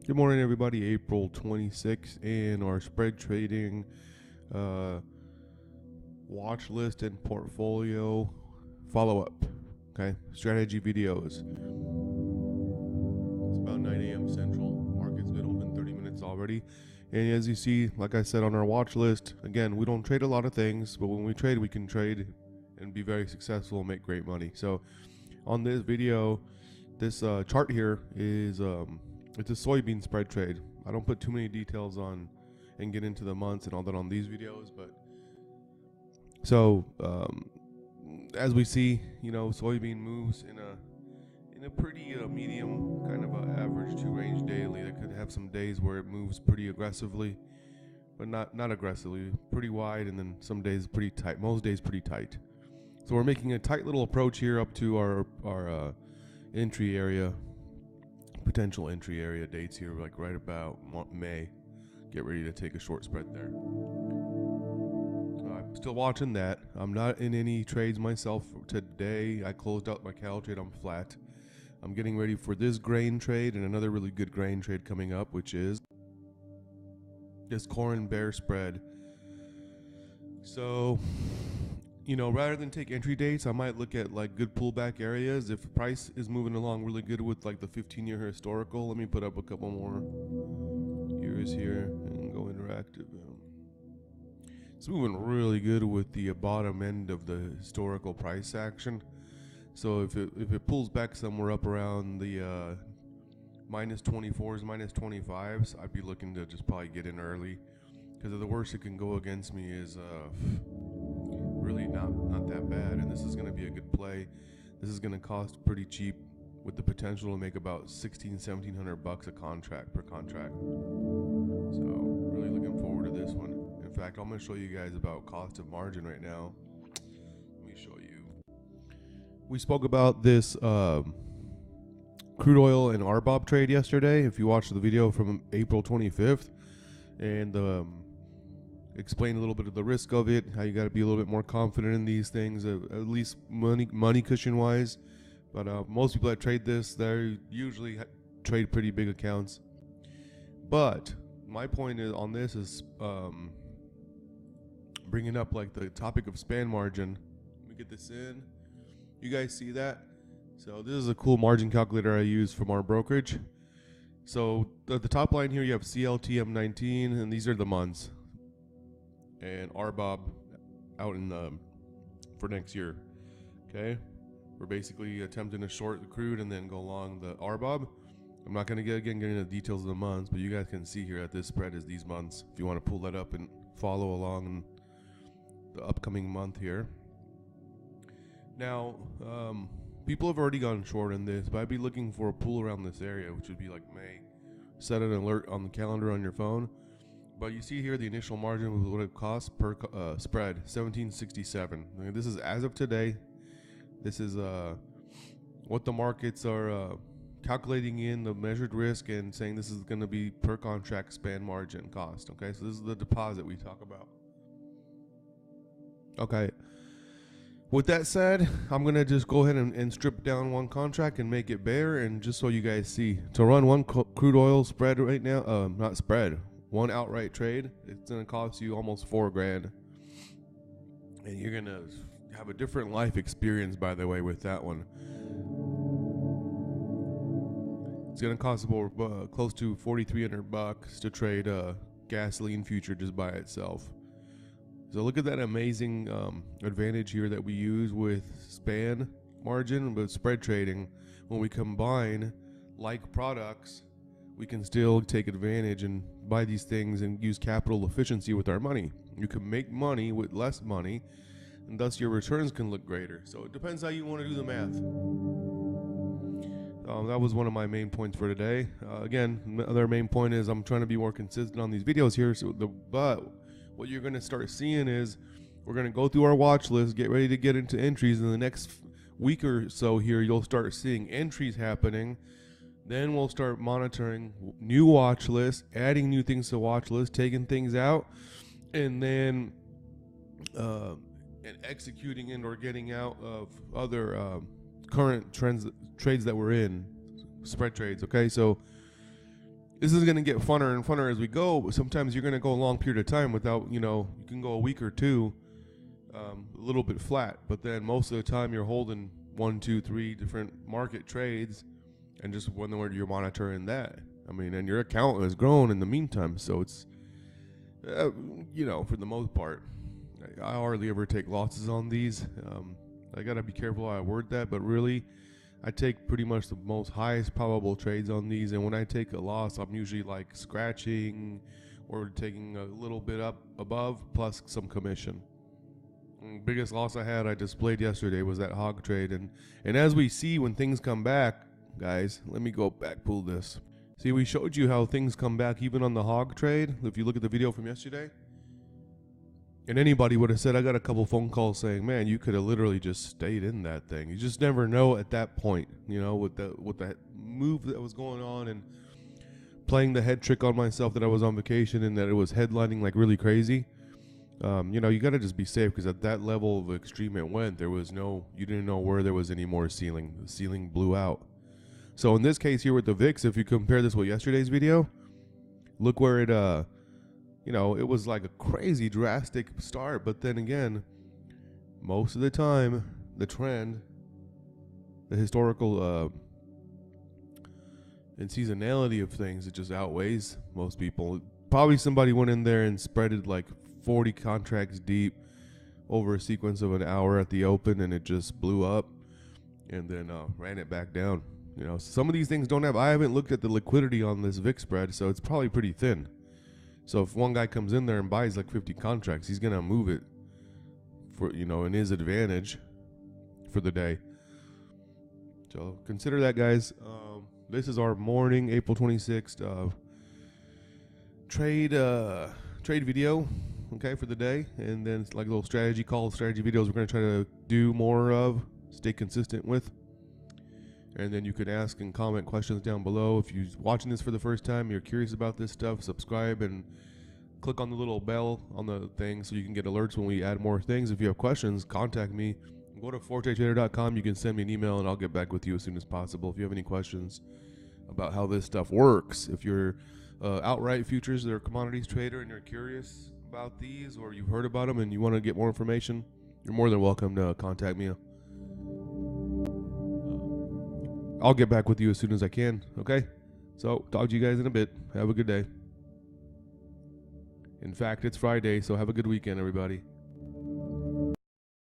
Good morning, everybody. April 26th, and our spread trading watch list and portfolio follow up. Okay, strategy videos. It's about 9 a.m. Central. Market's been open 30 minutes already. And as you see, like I said, on our watch list, again, we don't trade a lot of things, but when we trade, we can trade and be very successful and make great money. So on this video, this chart here is it's a soybean spread trade. I don't put too many details on and get into the months and all that on these videos, but so as we see, soybean moves in a pretty medium kind of a average 2 range daily. That could have some days where it moves pretty aggressively, but not aggressively, pretty wide, and then some days pretty tight. Most days pretty tight. So we're making a tight little approach here up to our entry area, potential entry area dates here, like right about May. Get ready to take a short spread there. I'm still watching that. I'm not in any trades myself today. I closed out my Cal trade. I'm flat. I'm getting ready for this grain trade and another really good grain trade coming up, which is this corn bear spread. So, rather than take entry dates, I might look at like good pullback areas. If the price is moving along really good with like the 15-year historical, let me put up a couple more years here and go interactive. It's moving really good with the bottom end of the historical price action. So if it pulls back somewhere up around the minus 24s, minus 25s, I'd be looking to just probably get in early, because the worst it can go against me is really not that bad, and this is going to be a good play. This is going to cost pretty cheap with the potential to make about $1,700 a contract per contract. So really looking forward to this one. In fact, I'm going to show you guys about cost of margin right now. Let me show you. We spoke about this crude oil and RBOB trade yesterday, if you watched the video from April 25th, and explain a little bit of the risk of it, how you got to be a little bit more confident in these things, at least money cushion wise. But most people that trade this, they usually trade pretty big accounts. But my point on this is bringing up like the topic of span margin. Let me get this in. You guys see that? So this is a cool margin calculator I use from our brokerage. So at the top line here, you have CLTM19, and these are the months. And RBOB out in for next year. Okay, we're basically attempting to short the crude and then go long the RBOB. I'm not going to get into the details of the months, but you guys can see here that this spread is these months. If you want to pull that up and follow along in the upcoming month here. Now, people have already gone short in this, but I'd be looking for a pull around this area, which would be like May. Set an alert on the calendar on your phone. But you see here the initial margin, what it costs per spread, 1767. This is as of today. This is what the markets are calculating in the measured risk and saying this is going to be per contract span margin cost. Okay, so this is the deposit we talk about. Okay. With that said, I'm going to just go ahead and strip down one contract and make it bare, and just so you guys see, to run one crude oil spread right now, not spread, one outright trade, it's going to cost you almost $4,000. And you're going to have a different life experience, by the way, with that one. It's going to cost about close to $4,300 to trade a gasoline future just by itself. So look at that amazing advantage here that we use with span margin, but spread trading. When we combine like products, we can still take advantage and buy these things and use capital efficiency with our money. You can make money with less money, and thus your returns can look greater. So it depends how you want to do the math. That was one of my main points for today. Again, the other main point is I'm trying to be more consistent on these videos here. But what you're going to start seeing is we're going to go through our watch list, get ready to get into entries. In the next week or so here, you'll start seeing entries happening. Then we'll start monitoring new watch lists, adding new things to watch list, taking things out, and then and executing and or getting out of other trades that we're in, spread trades. Okay, so this is going to get funner and funner as we go, but sometimes you're going to go a long period of time without, you can go a week or two a little bit flat, but then most of the time you're holding 1, 2, 3 different market trades and just wondering you're monitoring that. I mean, and your account has grown in the meantime, so it's, for the most part, I hardly ever take losses on these. I got to be careful how I word that, but really, I take pretty much the most highest probable trades on these, and when I take a loss, I'm usually like scratching or taking a little bit up above plus some commission. And biggest loss I had, I displayed yesterday, was that hog trade, and as we see when things come back, guys, let me go back, pull this. See, we showed you how things come back even on the hog trade. If you look at the video from yesterday, and anybody would have said, I got a couple phone calls saying, man, you could have literally just stayed in that thing. You just never know at that point, with the move that was going on and playing the head trick on myself that I was on vacation and that it was headlining like really crazy. You got to just be safe, because at that level of extreme it went, you didn't know where there was any more ceiling. The ceiling blew out. So in this case here with the VIX, if you compare this with yesterday's video, look where it, it was like a crazy drastic start. But then again, most of the time, the trend, the historical and seasonality of things, it just outweighs most people. Probably somebody went in there and spreaded like 40 contracts deep over a sequence of an hour at the open, and it just blew up and then ran it back down. Some of these things I haven't looked at the liquidity on this VIX spread, so it's probably pretty thin. So if one guy comes in there and buys like 50 contracts, he's going to move it for, in his advantage for the day. So consider that, guys. This is our morning, April 26th trade video, okay, for the day. And then it's like little strategy videos we're going to try to do more of, stay consistent with. And then you can ask and comment questions down below. If you're watching this for the first time, you're curious about this stuff, subscribe and click on the little bell on the thing so you can get alerts when we add more things. If you have questions, contact me. Go to fortetrader.com. You can send me an email and I'll get back with you as soon as possible. If you have any questions about how this stuff works, if you're outright futures or commodities trader and you're curious about these, or you've heard about them and you want to get more information, you're more than welcome to contact me. I'll get back with you as soon as I can, okay? So, talk to you guys in a bit. Have a good day. In fact, it's Friday, so have a good weekend, everybody.